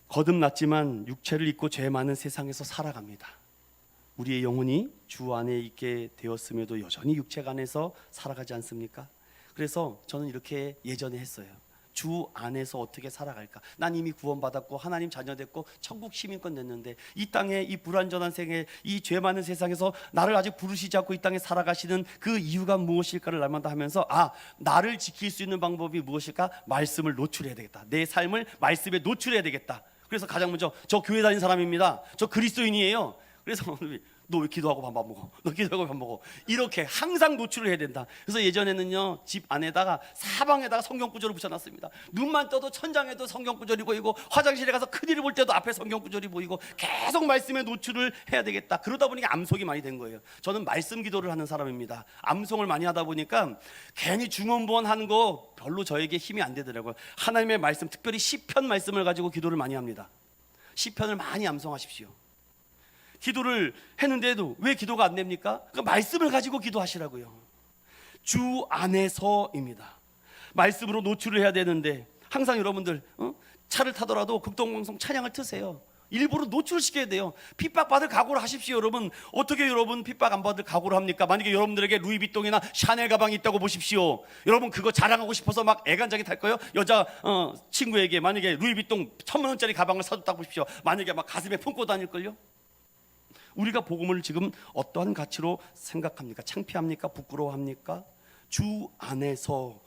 거듭났지만 육체를 입고 죄 많은 세상에서 살아갑니다. 우리의 영혼이 주 안에 있게 되었음에도 여전히 육체가 안에서 살아가지 않습니까? 그래서 저는 이렇게 예전에 했어요. 주 안에서 어떻게 살아갈까? 난 이미 구원받았고 하나님 자녀 됐고 천국 시민권 됐는데, 이 땅에 이 불완전한 세계, 이 죄 많은 세상에서 나를 아직 부르시지 않고 이 땅에 살아가시는 그 이유가 무엇일까를 날마다 하면서, 나를 지킬 수 있는 방법이 무엇일까? 말씀을 노출해야 되겠다. 내 삶을 말씀에 노출해야 되겠다. 그래서 가장 먼저 저 교회 다닌 사람입니다. 저 그리스도인이에요. 그래서 너 왜 기도하고 밥 안 먹어? 너 기도하고 밥 먹어? 이렇게 항상 노출을 해야 된다. 그래서 예전에는요, 집 안에다가 사방에다가 성경 구절을 붙여놨습니다. 눈만 떠도 천장에도 성경 구절이 보이고, 화장실에 가서 큰일을 볼 때도 앞에 성경 구절이 보이고, 계속 말씀에 노출을 해야 되겠다. 그러다 보니까 암송이 많이 된 거예요. 저는 말씀 기도를 하는 사람입니다. 암송을 많이 하다 보니까 괜히 중언부언 하는 거 별로 저에게 힘이 안 되더라고요. 하나님의 말씀, 특별히 시편 말씀을 가지고 기도를 많이 합니다. 시편을 많이 암송하십시오. 기도를 했는데도 왜 기도가 안 됩니까? 그 말씀을 가지고 기도하시라고요. 주 안에서입니다. 말씀으로 노출을 해야 되는데, 항상 여러분들 차를 타더라도 극동방송 찬양을 트세요. 일부러 노출시켜야 돼요. 핍박받을 각오를 하십시오. 여러분, 어떻게 여러분 핍박 안 받을 각오를 합니까? 만약에 여러분들에게 루이비통이나 샤넬 가방이 있다고 보십시오. 여러분 그거 자랑하고 싶어서 막 애간장이 탈 거예요? 여자 친구에게 만약에 루이비통 1,000만 원짜리 가방을 사줬다고 보십시오. 만약에 막 가슴에 품고 다닐걸요? 우리가 복음을 지금 어떠한 가치로 생각합니까? 창피합니까? 부끄러워합니까? 주 안에서라고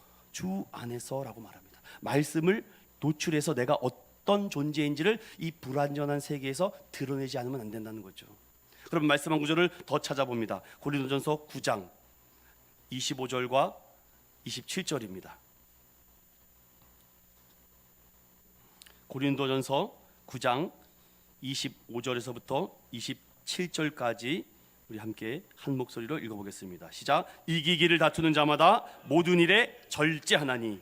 말합니다. 말씀을 노출해서 내가 어떤 존재인지를 이 불완전한 세계에서 드러내지 않으면 안 된다는 거죠. 그럼 말씀 한 구절을 더 찾아봅니다. 고린도전서 9장 25절과 27절입니다. 고린도전서 9장 25절에서부터 27절까지 우리 함께 한 목소리로 읽어보겠습니다. 시작. 이기기를 다투는 자마다 모든 일에 절제하나니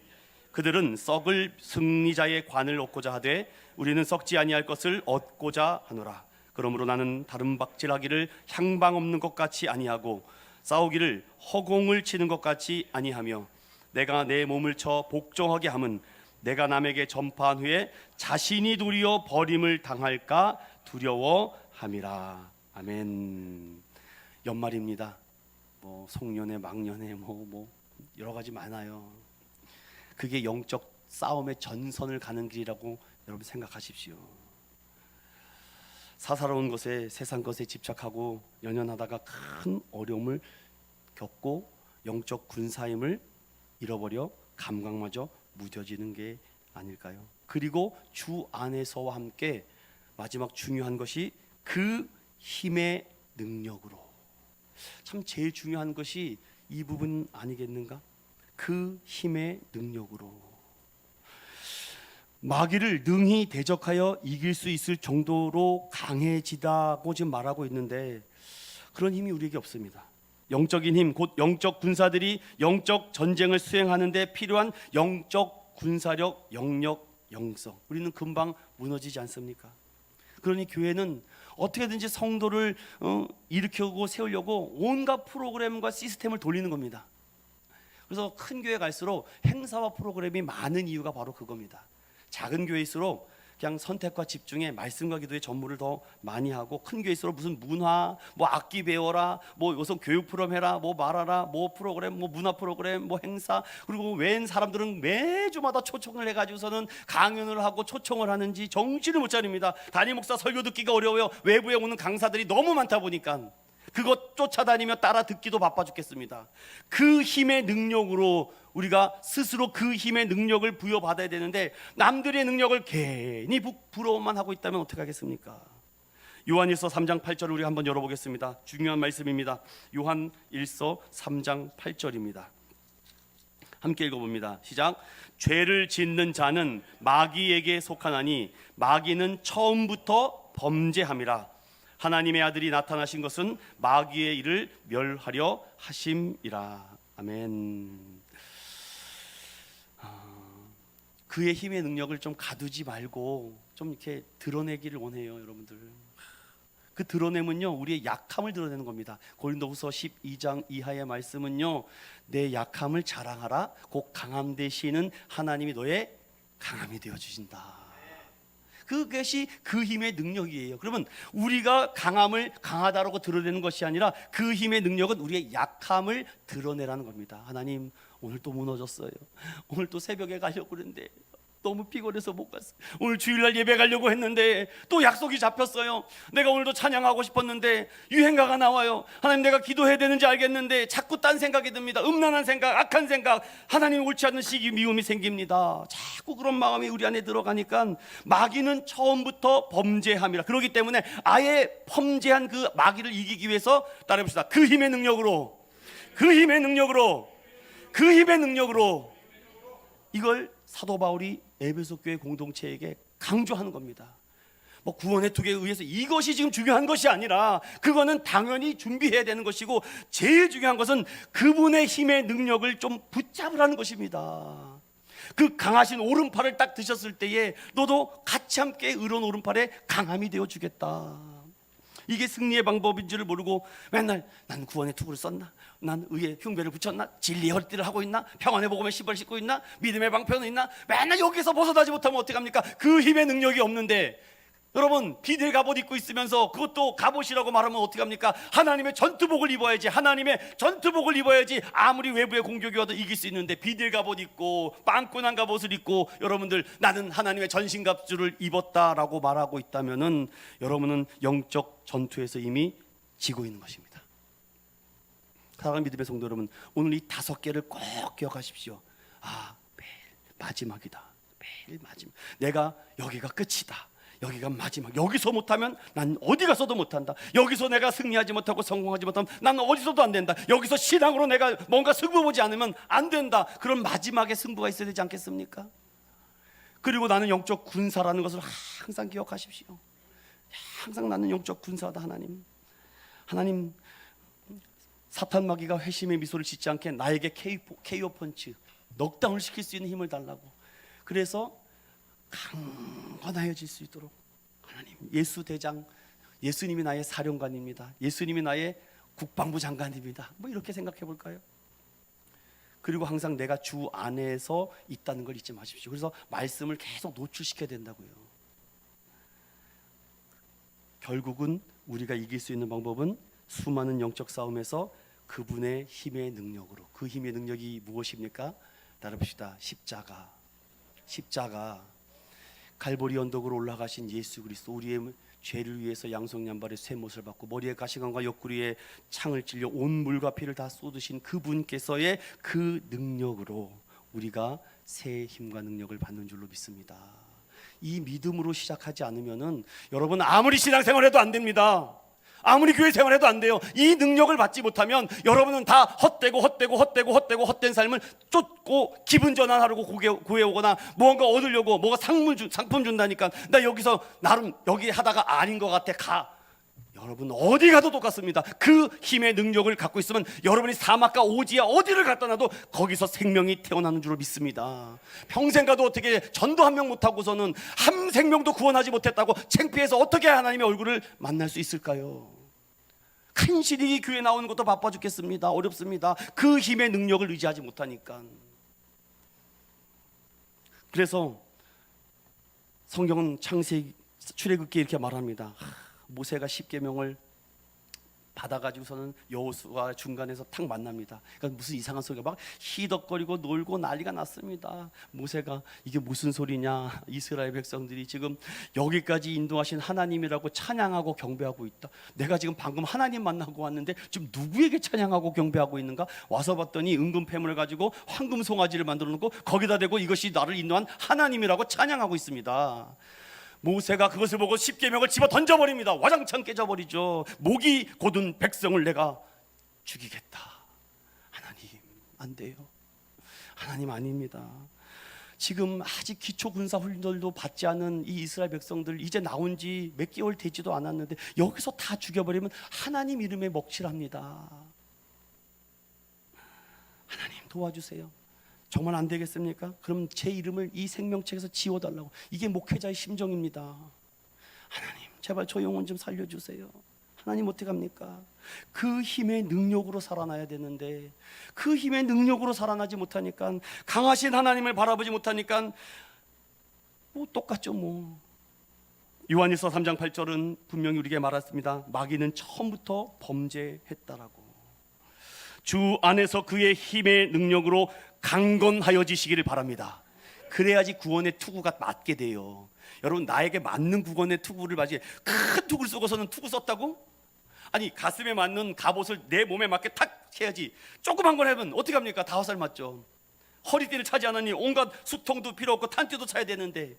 그들은 썩을 승리자의 관을 얻고자 하되 우리는 썩지 아니할 것을 얻고자 하노라. 그러므로 나는 다른 박질하기를 향방 없는 것 같이 아니하고 싸우기를 허공을 치는 것 같이 아니하며 내가 내 몸을 쳐 복종하게 함은 내가 남에게 전파한 후에 자신이 도리어 버림을 당할까 두려워함이라. 아멘. 연말입니다. 송년회, 막년회, 여러 가지 많아요. 그게 영적 싸움의 전선을 가는 길이라고 여러분 생각하십시오. 사사로운 것에, 세상 것에 집착하고 연연하다가 큰 어려움을 겪고 영적 군사임을 잃어버려 감각마저 무뎌지는 게 아닐까요? 그리고 주 안에서와 함께 마지막 중요한 것이 그 힘의 능력으로. 참 제일 중요한 것이 이 부분 아니겠는가? 그 힘의 능력으로. 마귀를 능히 대적하여 이길 수 있을 정도로 강해지다고 지금 말하고 있는데 그런 힘이 우리에게 없습니다. 영적인 힘, 곧 영적 군사들이 영적 전쟁을 수행하는 데 필요한 영적 군사력, 영역, 영성, 우리는 금방 무너지지 않습니까? 그러니 교회는 어떻게든지 성도를 일으키고 세우려고 온갖 프로그램과 시스템을 돌리는 겁니다. 그래서 큰 교회 갈수록 행사와 프로그램이 많은 이유가 바로 그겁니다. 작은 교회일수록 그냥 선택과 집중에 말씀과 기도에 전무를 더 많이 하고, 큰 교회일수록 무슨 문화, 뭐 악기 배워라, 뭐 요새 교육 프로그램 해라, 뭐 말하라, 뭐 프로그램, 뭐 문화 프로그램, 뭐 행사, 그리고 웬 사람들은 매주마다 초청을 해가지고서는 강연을 하고 초청을 하는지 정신을 못 차립니다. 담임 목사 설교 듣기가 어려워요. 외부에 오는 강사들이 너무 많다 보니까 그것 쫓아다니며 따라 듣기도 바빠 죽겠습니다. 그 힘의 능력으로 우리가 스스로 그 힘의 능력을 부여받아야 되는데, 남들의 능력을 괜히 부러워만 하고 있다면 어떻게 하겠습니까? 요한일서 3장 8절을 우리가 한번 열어보겠습니다. 중요한 말씀입니다. 요한일서 3장 8절입니다. 함께 읽어봅니다. 시작. 죄를 짓는 자는 마귀에게 속하나니 마귀는 처음부터 범죄함이라. 하나님의 아들이 나타나신 것은 마귀의 일을 멸하려 하심이라. 아멘. 그의 힘의 능력을 좀 가두지 말고 좀 이렇게 드러내기를 원해요, 여러분들. 그 드러냄은요, 우리의 약함을 드러내는 겁니다. 고린도후서 12장 이하의 말씀은요, 내 약함을 자랑하라. 곧 강함 되시는 하나님이 너의 강함이 되어 주신다. 그것이 그 힘의 능력이에요. 그러면 우리가 강함을 강하다라고 드러내는 것이 아니라 그 힘의 능력은 우리의 약함을 드러내라는 겁니다. 하나님, 오늘 또 무너졌어요. 오늘 또 새벽에 가려고 그랬는데 너무 피곤해서 못 갔어요. 오늘 주일날 예배 가려고 했는데 또 약속이 잡혔어요. 내가 오늘도 찬양하고 싶었는데 유행가가 나와요. 하나님, 내가 기도해야 되는지 알겠는데 자꾸 딴 생각이 듭니다. 음란한 생각, 악한 생각, 하나님 옳지 않는 시기 미움이 생깁니다. 자꾸 그런 마음이 우리 안에 들어가니까 마귀는 처음부터 범죄함이라. 그렇기 때문에 아예 범죄한 그 마귀를 이기기 위해서 따라해봅시다. 그 힘의 능력으로, 그 힘의 능력으로, 그 힘의 능력으로. 이걸 사도 바울이 에베소 교회 공동체에게 강조하는 겁니다. 뭐 구원의 투기에 의해서 이것이 지금 중요한 것이 아니라, 그거는 당연히 준비해야 되는 것이고, 제일 중요한 것은 그분의 힘의 능력을 좀 붙잡으라는 것입니다. 그 강하신 오른팔을 딱 드셨을 때에 너도 같이 함께 의로운 오른팔에 강함이 되어 주겠다. 이게 승리의 방법인 줄을 모르고 맨날 난 구원의 투구를 썼나? 난 의의 흉배를 붙였나? 진리의 허리띠를 하고 있나? 평안의 복음의 신발을 신고 있나? 믿음의 방편은 있나? 맨날 여기서 벗어나지 못하면 어떡합니까? 그 힘의 능력이 없는데, 여러분 비델 갑옷 입고 있으면서 그것도 갑옷이라고 말하면 어떡합니까? 하나님의 전투복을 입어야지. 하나님의 전투복을 입어야지 아무리 외부의 공격이 와도 이길 수 있는데, 비델 갑옷 입고 빵꾸난 갑옷을 입고 여러분들 나는 하나님의 전신갑주를 입었다라고 말하고 있다면은 여러분은 영적 전투에서 이미 지고 있는 것입니다. 사랑하는 믿음의 성도 여러분, 오늘 이 5개를 꼭 기억하십시오. 매일 마지막이다. 매일 마지막. 내가 여기가 끝이다. 여기가 마지막. 여기서 못하면 난 어디 가서도 못한다. 여기서 내가 승리하지 못하고 성공하지 못하면 난 어디서도 안 된다. 여기서 신앙으로 내가 뭔가 승부 보지 않으면 안 된다. 그런 마지막에 승부가 있어야 되지 않겠습니까? 그리고 나는 영적 군사라는 것을 항상 기억하십시오. 항상 나는 영적 군사다. 하나님, 사탄 마귀가 회심의 미소를 짓지 않게 나에게 KO 펀치, 넉다운을 시킬 수 있는 힘을 달라고. 그래서 강건하여질 수 있도록, 하나님, 예수 대장, 예수님이 나의 사령관입니다. 예수님이 나의 국방부 장관입니다. 뭐 이렇게 생각해 볼까요? 그리고 항상 내가 주 안에서 있다는 걸 잊지 마십시오. 그래서 말씀을 계속 노출시켜야 된다고요. 결국은 우리가 이길 수 있는 방법은 수많은 영적 싸움에서 그분의 힘의 능력으로. 그 힘의 능력이 무엇입니까? 따라봅시다. 십자가. 갈보리 언덕으로 올라가신 예수 그리스도, 우리의 죄를 위해서 양송양발의 쇠못을 받고 머리에 가시관과 옆구리에 창을 찔려 온 물과 피를 다 쏟으신 그분께서의 그 능력으로 우리가 새 힘과 능력을 받는 줄로 믿습니다. 이 믿음으로 시작하지 않으면은 여러분 아무리 신앙생활해도 안 됩니다. 아무리 교회 생활해도 안 돼요. 이 능력을 받지 못하면 여러분은 다 헛된 삶을 쫓고 기분 전환하려고 교회 오거나 뭔가 얻으려고 뭐가 상품 준다니까 나 여기서 나름 여기 하다가 아닌 것 같아 가. 여러분 어디 가도 똑같습니다. 그 힘의 능력을 갖고 있으면 여러분이 사막과 오지야 어디를 갖다 놔도 거기서 생명이 태어나는 줄로 믿습니다. 평생 가도 어떻게 전도 한 명 못하고서는 한 생명도 구원하지 못했다고 창피해서 어떻게 하나님의 얼굴을 만날 수 있을까요? 큰실이 교회 나오는 것도 바빠 죽겠습니다. 어렵습니다. 그 힘의 능력을 의지하지 못하니까. 그래서 성경은 창세기 출애굽기에 이렇게 말합니다. 모세가 십계명을 받아가지고서는 여호수아 중간에서 탁 만납니다. 그러니까 무슨 이상한 소리가 막 히덕거리고 놀고 난리가 났습니다. 모세가 이게 무슨 소리냐, 이스라엘 백성들이 지금 여기까지 인도하신 하나님이라고 찬양하고 경배하고 있다. 내가 지금 방금 하나님 만나고 왔는데 지금 누구에게 찬양하고 경배하고 있는가? 와서 봤더니 은금 폐물을 가지고 황금 송아지를 만들어 놓고 거기다 대고 이것이 나를 인도한 하나님이라고 찬양하고 있습니다. 모세가 그것을 보고 십계명을 집어 던져버립니다. 와장창 깨져버리죠. 목이 곧은 백성을 내가 죽이겠다. 하나님 안 돼요. 하나님 아닙니다. 지금 아직 기초 군사 훈련도 받지 않은 이 이스라엘 백성들 이제 나온 지 몇 개월 되지도 않았는데 여기서 다 죽여버리면 하나님 이름에 먹칠합니다. 하나님 도와주세요. 정말 안 되겠습니까? 그럼 제 이름을 이 생명책에서 지워달라고. 이게 목회자의 심정입니다. 하나님 제발 저 영혼 좀 살려주세요. 하나님 어떻게 합니까? 그 힘의 능력으로 살아나야 되는데 그 힘의 능력으로 살아나지 못하니까, 강하신 하나님을 바라보지 못하니까 뭐 똑같죠 뭐. 요한일서 3장 8절은 분명히 우리에게 말했습니다. 마귀는 처음부터 범죄했다라고. 주 안에서 그의 힘의 능력으로 강건하여지시기를 바랍니다. 그래야지 구원의 투구가 맞게 돼요. 여러분 나에게 맞는 구원의 투구를 맞이 큰 투구를 쏘고서는 투구 썼다고? 아니 가슴에 맞는 갑옷을 내 몸에 맞게 탁 해야지. 조그만 걸 해면 어떻게 합니까? 다 화살 맞죠. 허리띠를 차지 않으니 온갖 수통도 필요 없고 탄띠도 차야 되는데,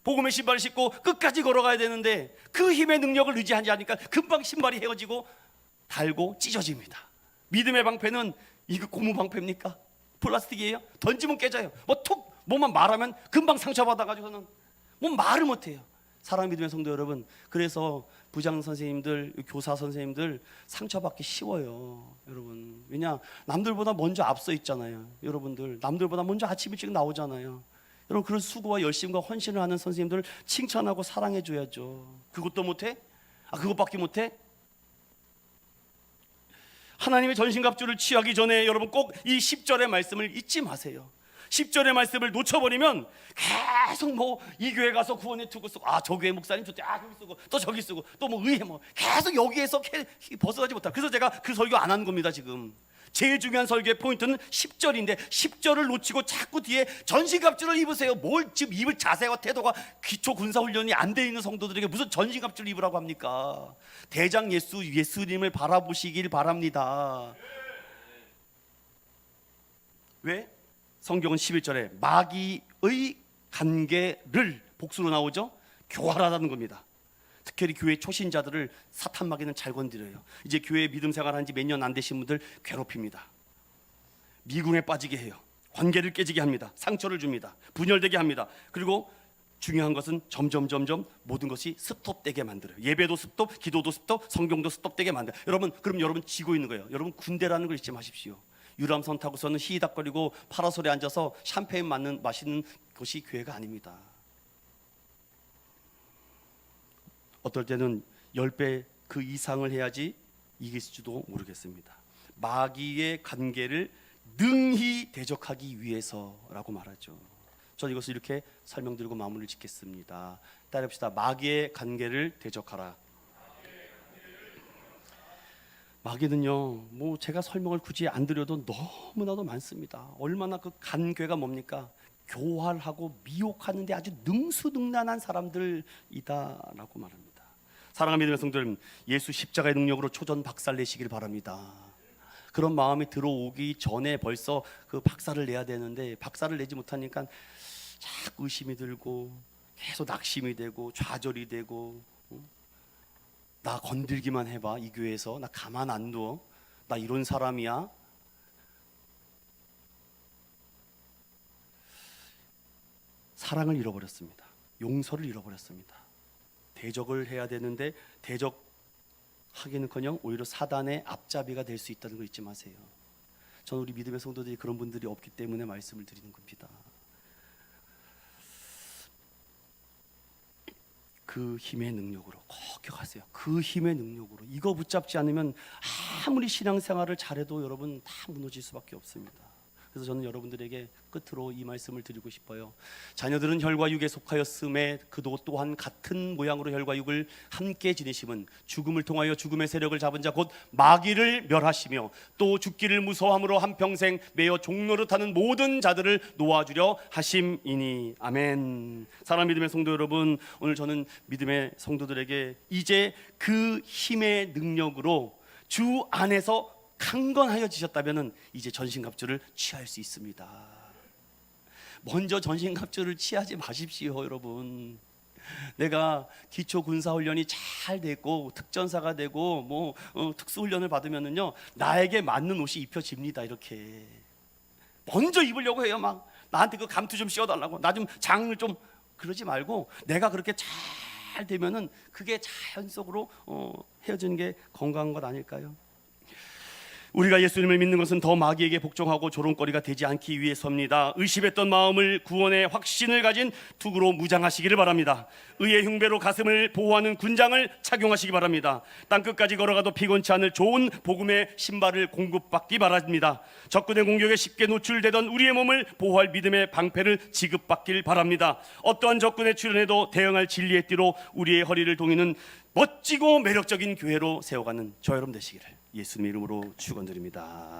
복음의 신발을 신고 끝까지 걸어가야 되는데 그 힘의 능력을 의지하지 않으니까 금방 신발이 헤어지고 달고 찢어집니다. 믿음의 방패는 이거 고무 방패입니까? 플라스틱이에요? 던지면 깨져요. 뭐 툭 뭐만 말하면 금방 상처받아가지고는 뭐 말을 못해요. 사랑하는 믿음의 성도 여러분, 그래서 부장 선생님들, 교사 선생님들 상처받기 쉬워요. 여러분 왜냐? 남들보다 먼저 앞서 있잖아요. 여러분들 남들보다 먼저 아침 일찍 나오잖아요. 여러분 그런 수고와 열심과 헌신을 하는 선생님들을 칭찬하고 사랑해 줘야죠. 그것도 못해? 그것밖에 못해? 하나님의 전신갑주를 취하기 전에 여러분 꼭 이 10절의 말씀을 잊지 마세요. 10절의 말씀을 놓쳐버리면 계속 뭐 이 교회 가서 구원의 투구 쓰고 저 교회 목사님 좋대 거기 쓰고 또 저기 쓰고 또 뭐 의회 뭐 계속 여기에서 벗어나지 못하고, 그래서 제가 그 설교 안 한 겁니다. 지금 제일 중요한 설교의 포인트는 10절인데 10절을 놓치고 자꾸 뒤에 전신갑주를 입으세요. 뭘 지금 입을 자세와 태도가 기초 군사훈련이 안 돼 있는 성도들에게 무슨 전신갑주를 입으라고 합니까? 대장 예수님을 바라보시길 바랍니다. 왜? 성경은 11절에 마귀의 관계를 복수로 나오죠. 교활하다는 겁니다. 특별히 교회 초신자들을 사탄 마귀는 잘 건드려요. 이제 교회 믿음 생활한 지 몇 년 안 되신 분들 괴롭힙니다. 미궁에 빠지게 해요. 관계를 깨지게 합니다. 상처를 줍니다. 분열되게 합니다. 그리고 중요한 것은 점점 모든 것이 스톱되게 만들어요. 예배도 스톱, 기도도 스톱, 성경도 스톱되게 만들어요. 여러분 그럼 여러분 지고 있는 거예요. 여러분 군대라는 걸 잊지 마십시오. 유람선 타고서는 히덕거리고 파라솔에 앉아서 샴페인 마시는 것이 교회가 아닙니다. 어떨 때는 10배 그 이상을 해야지 이길지도 모르겠습니다. 마귀의 관계를 능히 대적하기 위해서라고 말하죠. 저는 이것을 이렇게 설명드리고 마무리를 짓겠습니다. 따라합시다. 마귀의 관계를 대적하라. 마귀는요, 뭐 제가 설명을 굳이 안 드려도 너무나도 많습니다. 얼마나 그 간괴가 뭡니까? 교활하고 미혹하는데 아주 능수능란한 사람들이다라고 말합니다. 사랑하는 믿음의 성도님, 예수 십자가의 능력으로 초전 박살 내시길 바랍니다. 그런 마음이 들어오기 전에 벌써 그 박살을 내야 되는데 박살을 내지 못하니까 자꾸 의심이 들고 계속 낙심이 되고 좌절이 되고 나 건들기만 해봐. 이 교회에서 나 가만 안 둬. 나 이런 사람이야. 사랑을 잃어버렸습니다. 용서를 잃어버렸습니다. 대적을 해야 되는데 대적하기는커녕 오히려 사단의 앞잡이가 될 수 있다는 걸 잊지 마세요. 저는 우리 믿음의 성도들이 그런 분들이 없기 때문에 말씀을 드리는 겁니다. 그 힘의 능력으로 기억하세요. 그 힘의 능력으로 이거 붙잡지 않으면 아무리 신앙생활을 잘해도 여러분 다 무너질 수밖에 없습니다. 그래서 저는 여러분들에게 끝으로 이 말씀을 드리고 싶어요. 자녀들은 혈과 육에 속하였음에 그도 또한 같은 모양으로 혈과 육을 함께 지니심은 죽음을 통하여 죽음의 세력을 잡은 자 곧 마귀를 멸하시며 또 죽기를 무서워함으로 한평생 매어 종노릇하는 모든 자들을 놓아주려 하심이니. 아멘. 사랑하는 믿음의 성도 여러분, 오늘 저는 믿음의 성도들에게 이제 그 힘의 능력으로 주 안에서 강건하여지셨다면 이제 전신갑주를 취할 수 있습니다. 먼저 전신갑주를 취하지 마십시오, 여러분. 내가 기초 군사훈련이 잘 되고 특전사가 되고 특수훈련을 받으면은요 나에게 맞는 옷이 입혀집니다. 이렇게 먼저 입으려고 해요. 막 나한테 그 감투 좀 씌워달라고, 나 좀 장을 좀, 그러지 말고 내가 그렇게 잘 되면은 그게 자연 속으로 헤어지는 게 건강한 것 아닐까요? 우리가 예수님을 믿는 것은 더 마귀에게 복종하고 조롱거리가 되지 않기 위해서입니다. 의심했던 마음을 구원의 확신을 가진 투구로 무장하시기를 바랍니다. 의의 흉배로 가슴을 보호하는 군장을 착용하시기 바랍니다. 땅끝까지 걸어가도 피곤치 않을 좋은 복음의 신발을 공급받기 바랍니다. 적군의 공격에 쉽게 노출되던 우리의 몸을 보호할 믿음의 방패를 지급받길 바랍니다. 어떠한 적군의 출현에도 대응할 진리의 띠로 우리의 허리를 동이는 멋지고 매력적인 교회로 세워가는 저 여러분 되시기를 예수님 이름으로 축원드립니다.